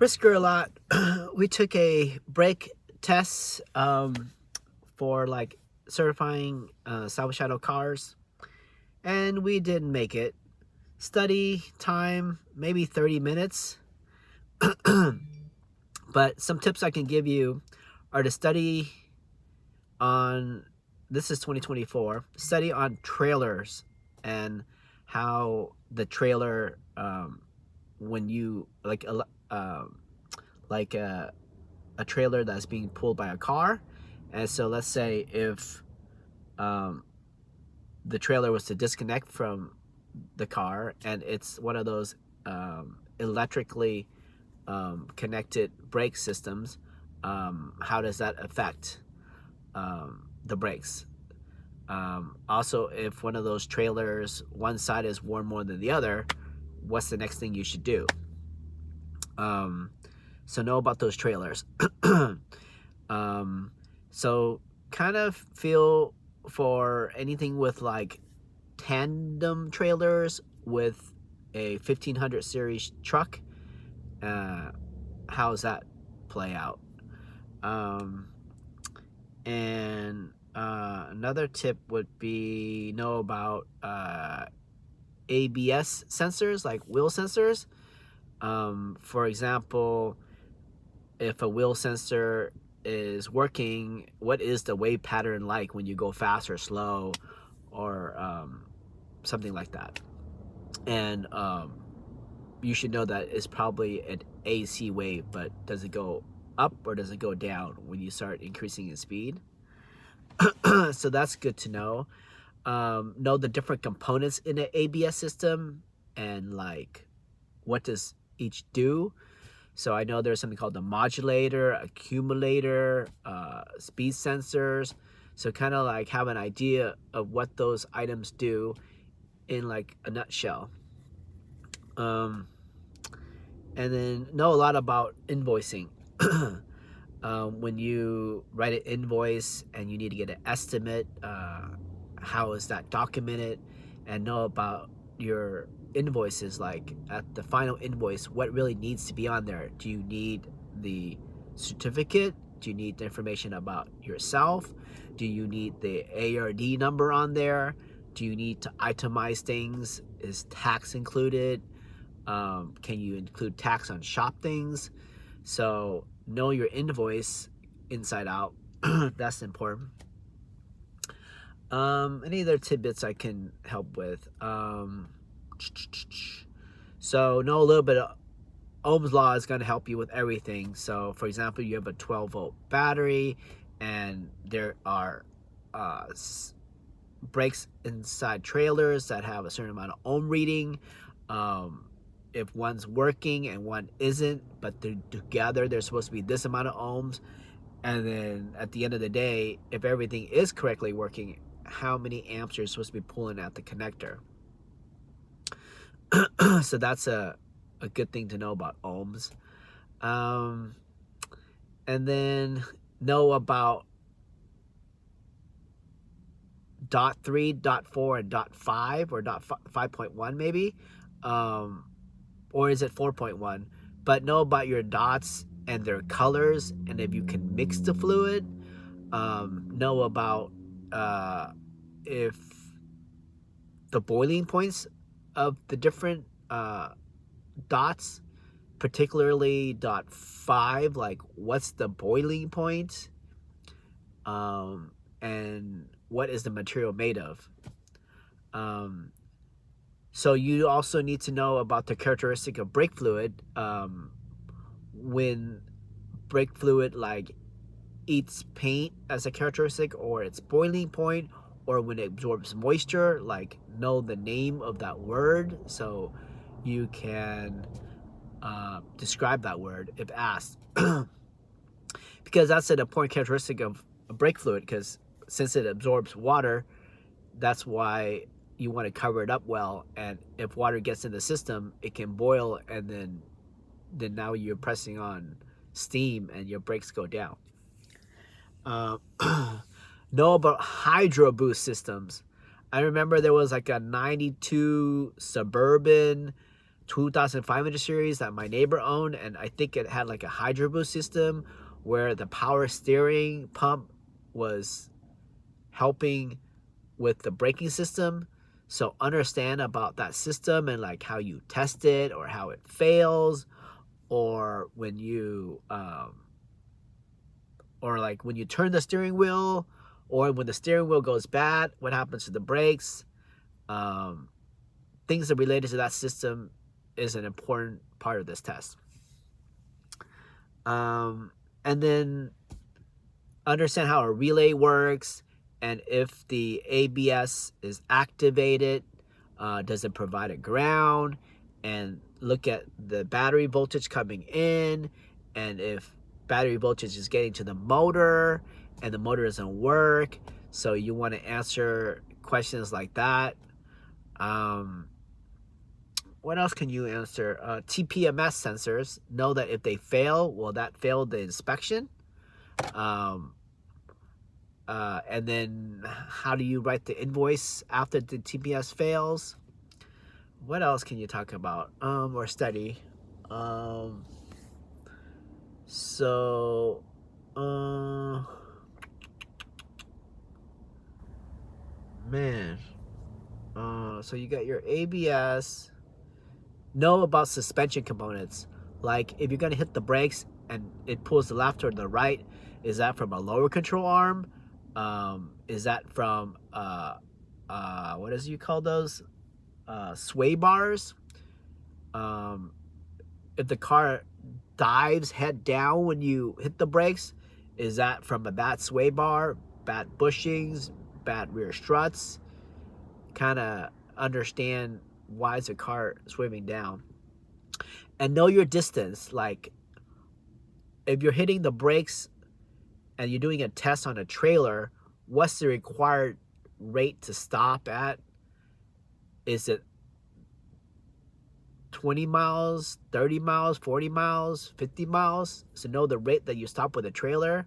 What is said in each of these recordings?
Risker a lot. We took a brake test for like certifying Salvage Shadow cars, and we didn't make it. Study time, maybe 30 minutes. But some tips I can give you are to study on, this is 2024, study on trailers and how the trailer, when you like a trailer that's being pulled by a car. And so let's say if um, the trailer was to disconnect from the car and it's one of those electrically connected brake systems, how does that affect the brakes? Also, if one of those trailers, one side is worn more than the other, what's the next thing you should do? Um, so know about those trailers. um, so kind of feel for anything with like tandem trailers with a 1500 series truck. Uh, how's that play out? Um, and another tip would be know about ABS sensors, like wheel sensors. For example, if a wheel sensor is working, what is the wave pattern like when you go fast or slow, or something like that? And you should know that it's probably an AC wave, but does it go up or does it go down when you start increasing in speed? So that's good to know the different components in an ABS system and like what does each do. So I know there's something called the modulator, accumulator, speed sensors. So kind of like have an idea of what those items do in like a nutshell. Um, and then know a lot about invoicing. When you write an invoice and you need to get an estimate, how is that documented, and know about your invoices, like at the final invoice, what really needs to be on there. Do you need the certificate? Do you need the information about yourself? Do you need the ARD number on there? Do you need to itemize things? Is tax included? Can you include tax on shop things? So know your invoice inside out. That's important. Any other tidbits I can help with? So know a little bit of Ohm's law is going to help you with everything. So for example, you have a 12-volt battery and there are uh, brakes inside trailers that have a certain amount of ohm reading. Um, if one's working and one isn't, but they're together, they're supposed to be this amount of ohms. And then at the end of the day, if everything is correctly working, how many amps you're supposed to be pulling at the connector. So that's a good thing to know about ohms. Um, and then know about dot 3, dot 4, and dot 5, or dot 5.1 maybe. Um, or is it 4.1? But know about your dots and their colors, and if you can mix the fluid. Know about if the boiling points of the different dots, particularly dot 5, like what's the boiling point, and what is the material made of. Um, so you also need to know about the characteristic of brake fluid. When brake fluid like eats paint as a characteristic, or its boiling point, or when it absorbs moisture, like know the name of that word so you can describe that word if asked. Because that's an important characteristic of a brake fluid, because since it absorbs water, that's why you want to cover it up well. And if water gets in the system, it can boil, and then now you're pressing on steam and your brakes go down. Uh, know about hydro boost systems. I remember there was like a 92 Suburban 2500 series that my neighbor owned, and I think it had like a Hydro Boost system where the power steering pump was helping with the braking system. So understand about that system and like how you test it or how it fails, or when you or like when you turn the steering wheel, or when the steering wheel goes bad, what happens to the brakes. Things that related to that system is an important part of this test. And then understand how a relay works, and if the ABS is activated, does it provide a ground, and look at the battery voltage coming in, and if battery voltage is getting to the motor and the motor doesn't work. So you want to answer questions like that. What else can you answer? TPMS sensors, know that if they fail, well, that failed the inspection. And then how do you write the invoice after the TPS fails? What else can you talk about or study? Man. So you got your ABS. Know about suspension components. Like if you're gonna hit the brakes and it pulls the left or the right, is that from a lower control arm? Is that from what is you call those? Sway bars. If the car dives head down when you hit the brakes, is that from a bad sway bar, bad bushings, bad rear struts? Kind of understand why is the car swimming down. And know your distance. Like if you're hitting the brakes and you're doing a test on a trailer, what's the required rate to stop at? Is it 20 miles, 30 miles, 40 miles, 50 miles? So know the rate that you stop with a trailer.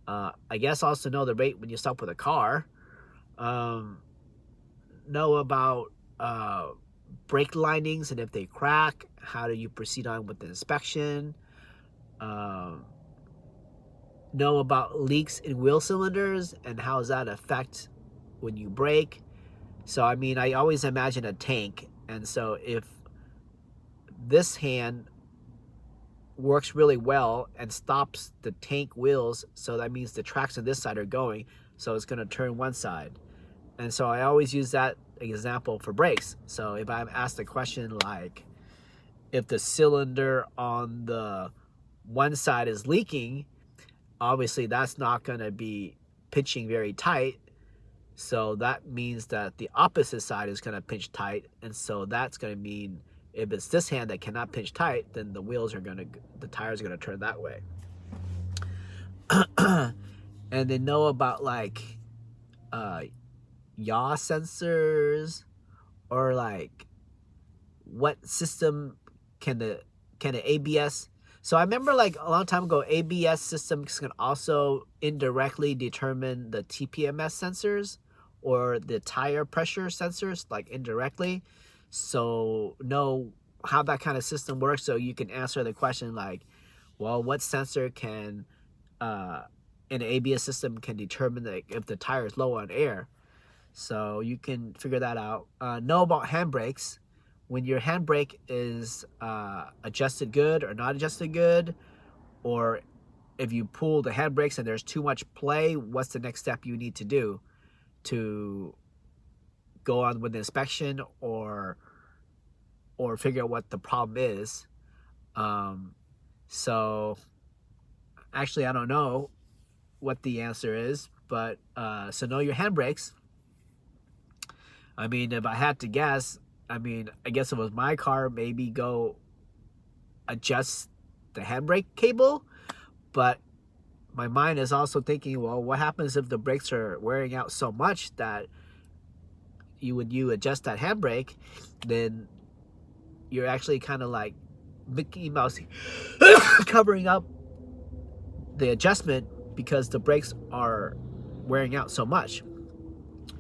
I guess also know the rate when you stop with a car. Know about brake linings, and if they crack, how do you proceed on with the inspection. Know about leaks in wheel cylinders and how does that affect when you brake. So I mean, I always imagine a tank, and so if this hand works really well and stops the tank wheels, so that means the tracks on this side are going, so it's going to turn one side. And so I always use that example for brakes. So if I'm asked a question like, if the cylinder on the one side is leaking, obviously that's not going to be pinching very tight. So that means that the opposite side is going to pinch tight. And so that's going to mean if it's this hand that cannot pinch tight, then the tires are going to turn that way. And then know about like yaw sensors, or like what system can the ABS. So I remember like a long time ago, ABS systems can also indirectly determine the TPMS sensors or the tire pressure sensors, like indirectly. So know how that kind of system works, so you can answer the question like, well, what sensor can in an ABS system can determine if the tire is low on air. So you can figure that out. Know about handbrakes. When your handbrake is adjusted good or not adjusted good, or if you pull the handbrakes and there's too much play, what's the next step you need to do to go on with the inspection or figure out what the problem is. So actually I don't know what the answer is, but so know your handbrakes. I mean, if I had to guess, I mean, I guess if it was my car, maybe go adjust the handbrake cable. But my mind is also thinking, well, what happens if the brakes are wearing out so much that when you adjust that handbrake, then you're actually kind of like Mickey Mouse covering up the adjustment because the brakes are wearing out so much.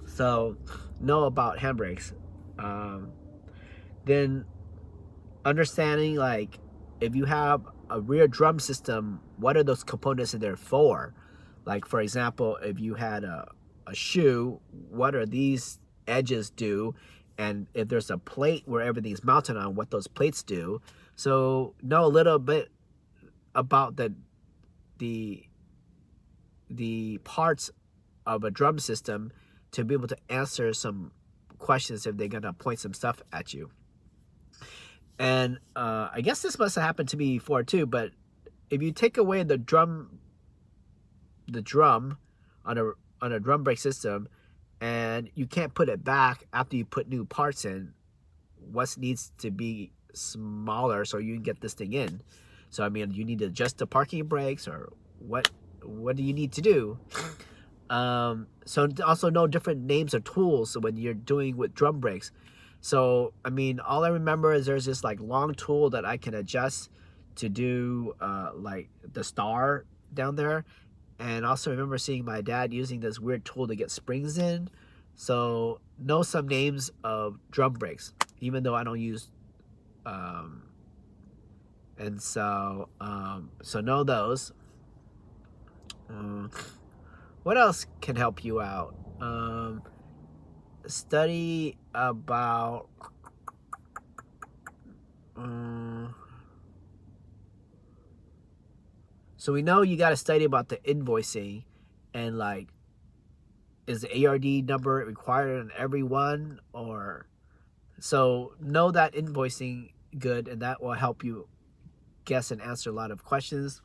So know about handbrakes. Then understanding like if you have a rear drum system, what are those components in there for? Like for example, if you had a shoe, what are these edges do? And if there's a plate where everything's mounted on, what those plates do. So know a little bit about the the parts of a drum system to be able to answer some questions if they're gonna point some stuff at you. And I guess this must have happened to me before too. But if you take away the drum on a drum brake system, and you can't put it back after you put new parts in, what needs to be smaller so you can get this thing in? So I mean, you need to adjust the parking brakes, or what do you need to do? So also know different names of tools when you're doing with drum brakes. So I mean, all I remember is there's this like long tool that I can adjust to do like the star down there. And also remember seeing my dad using this weird tool to get springs in. So know some names of drum brakes, even though I don't use um, and so know those. What else can help you out? Study about so we know you got to study about the invoicing, and like, is the ARD number required on every one? Or so know that invoicing good, and that will help you guess and answer a lot of questions.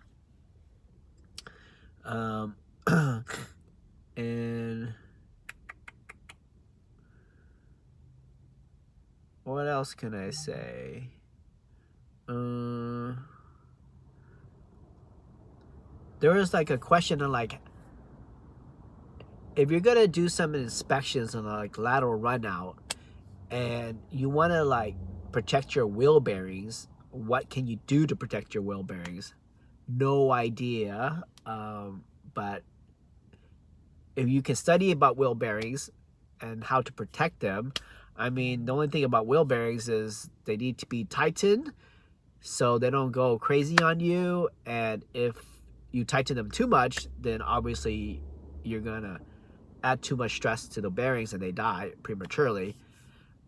And what else can I say? There was like a question on like, if you're gonna do some inspections on like lateral run out, and you want to like protect your wheel bearings, what can you do to protect your wheel bearings? No idea. But if you can study about wheel bearings and how to protect them, I mean, the only thing about wheel bearings is they need to be tightened so they don't go crazy on you. And if you tighten them too much, then obviously you're gonna add too much stress to the bearings and they die prematurely.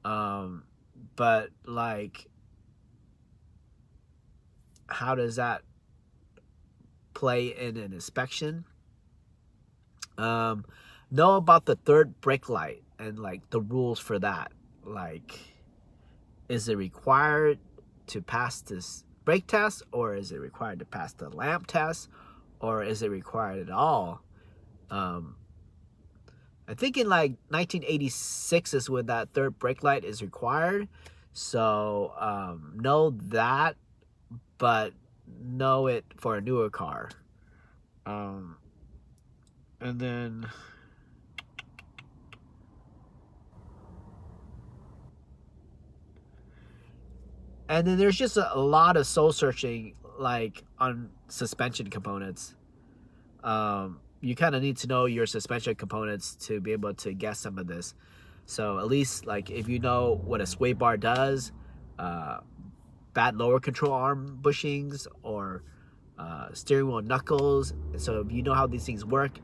But like, how does that play in an inspection? Know about the third brake light and like the rules for that. Like, is it required to pass this brake test, or is it required to pass the lamp test, or is it required at all? I think in like 1986 is when that third brake light is required. So know that, but know it for a newer car. And then there's just a lot of soul searching like on suspension components. You kind of need to know your suspension components to be able to guess some of this. So at least like if you know what a sway bar does, bad lower control arm bushings, or steering wheel knuckles. So if you know how these things work,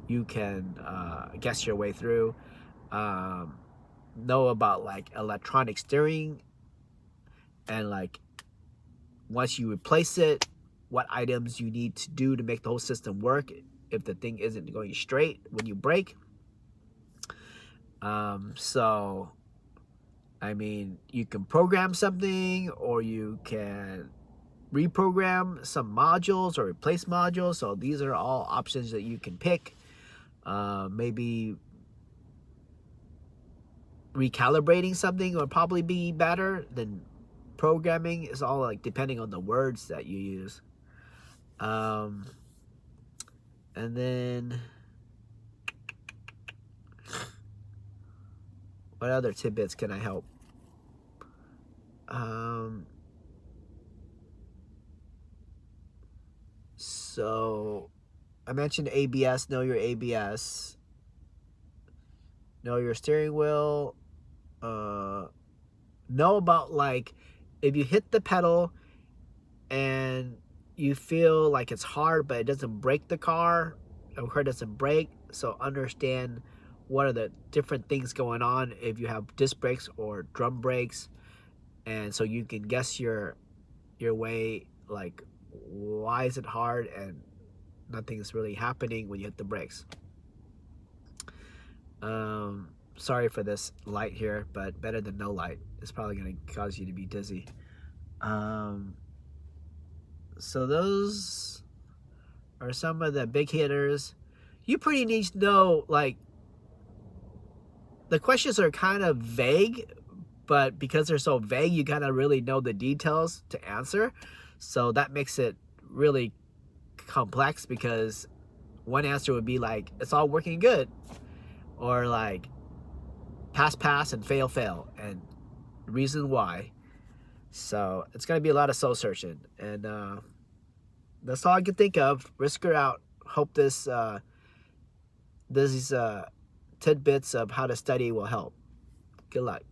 you can guess your way through. Know about like electronic steering, and like once you replace it, what items you need to do to make the whole system work if the thing isn't going straight when you brake. So I mean, you can program something, or you can reprogram some modules or replace modules. So these are all options that you can pick. Maybe recalibrating something would probably be better than programming. Is all like depending on the words that you use. And then what other tidbits can I help? So I mentioned ABS. Know your ABS. Know your steering wheel. Know about like if you hit the pedal and you feel like it's hard, but it doesn't break the car, or car doesn't break, so understand what are the different things going on if you have disc brakes or drum brakes, and so you can guess your way, like why is it hard and nothing's really happening when you hit the brakes. Sorry for this light here, but better than no light. It's probably going to cause you to be dizzy. So those are some of the big hitters. You pretty need to know, like, the questions are kind of vague, but because they're so vague, you gotta really know the details to answer. So that makes it really complex, because one answer would be like, it's all working good, or like pass and fail and reason why. So it's gonna be a lot of soul searching, and that's all I can think of. Whisker out. Hope these tidbits of how to study will help. Good luck.